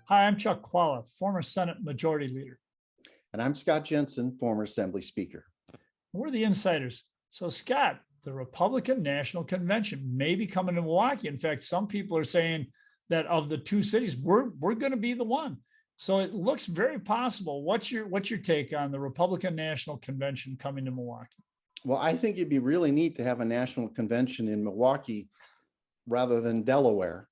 Hi, I'm Chuck Chvala, former Senate Majority Leader. And I'm Scott Jensen, former Assembly Speaker. We're the insiders. So, Scott, the Republican National Convention may be coming to Milwaukee. In fact, some people are saying that of the two cities, we're going to be the one. So it looks very possible. What's your take on the Republican National Convention coming to Milwaukee? Well, I think it'd be really neat to have a national convention in Milwaukee rather than Delaware.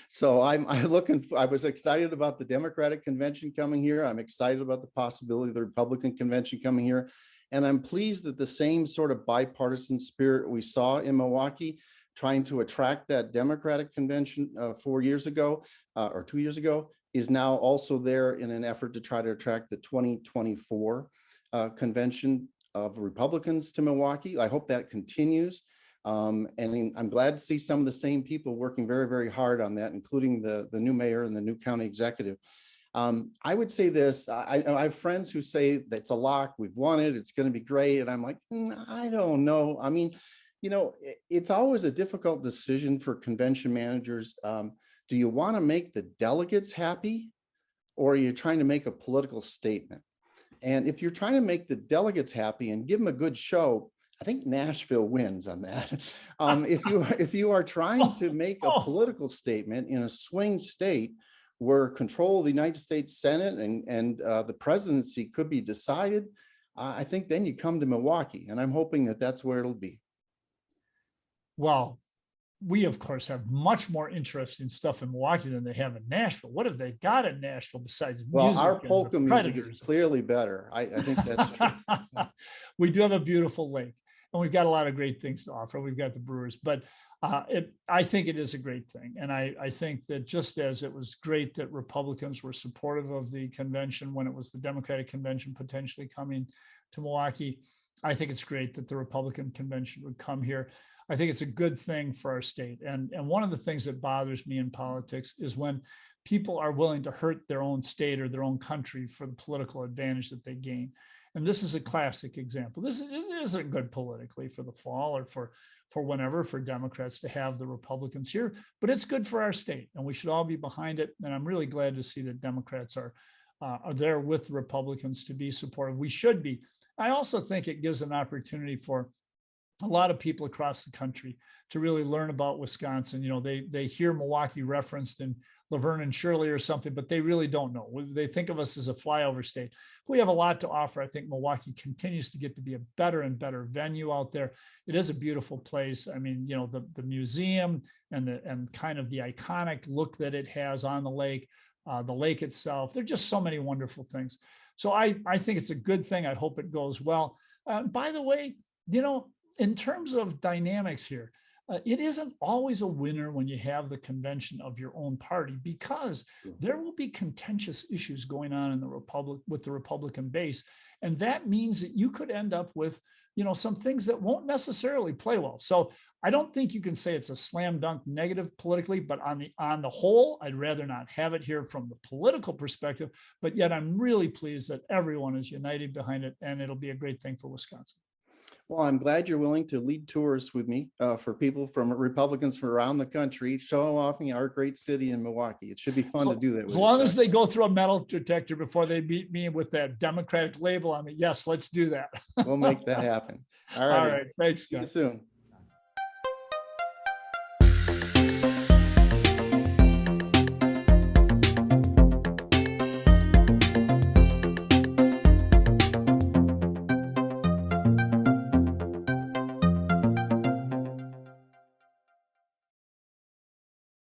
So I was excited about the Democratic convention coming here. I'm excited about the possibility of the Republican convention coming here. And I'm pleased that the same sort of bipartisan spirit we saw in Milwaukee, trying to attract that Democratic convention 4 years ago or 2 years ago, is now also there in an effort to try to attract the 2024 convention of Republicans to Milwaukee. I hope that continues. And I'm glad to see some of the same people working very, very hard on that, including the new mayor and the new county executive. I would say this, I have friends who say that's a lock, we've won it, it's going to be great. And I'm like, I don't know. I mean, you know, it's always a difficult decision for convention managers. Do you want to make the delegates happy, or are you trying to make a political statement? And if you're trying to make the delegates happy and give them a good show, I think Nashville wins on that. If you are trying to make a political statement in a swing state where control of the United States Senate and the presidency could be decided, I think then you come to Milwaukee, and I'm hoping that that's where it'll be. Well, we of course have much more interesting stuff in Milwaukee than they have in Nashville. What have they got in Nashville besides music? Well, our polka music is clearly better. I think that's true. We do have a beautiful lake, and we've got a lot of great things to offer. We've got the Brewers, but I think it is a great thing. And I think that just as it was great that Republicans were supportive of the convention when it was the Democratic convention potentially coming to Milwaukee, I think it's great that the Republican convention would come here. I think it's a good thing for our state. And one of the things that bothers me in politics is when people are willing to hurt their own state or their own country for the political advantage that they gain. And this is a classic example. This isn't good politically for the fall or for whenever for Democrats to have the Republicans here, but it's good for our state, and we should all be behind it. And I'm really glad to see that Democrats are there with the Republicans to be supportive. We should be. I also think it gives an opportunity for a lot of people across the country to really learn about Wisconsin. You know, they hear Milwaukee referenced in Laverne and Shirley or something, but they really don't know. They think of us as a flyover state. We have a lot to offer. I think Milwaukee continues to get to be a better and better venue out there. It is a beautiful place. I mean, you know, the museum and kind of the iconic look that it has on the lake itself. There are just so many wonderful things. So I think it's a good thing. I hope it goes well. By the way, you know, in terms of dynamics here, it isn't always a winner when you have the convention of your own party, because there will be contentious issues going on in with the Republican base. And that means that you could end up with, you know, some things that won't necessarily play well. So I don't think you can say it's a slam dunk negative politically, but on the whole, I'd rather not have it here from the political perspective. But yet I'm really pleased that everyone is united behind it, and it'll be a great thing for Wisconsin. Well, I'm glad you're willing to lead tours with me for people from Republicans from around the country, show off our great city in Milwaukee. It should be fun to do that. As long as they go through a metal detector before they meet me with that Democratic label on it, yes, let's do that. We'll make that happen. All right. Thanks, See you soon.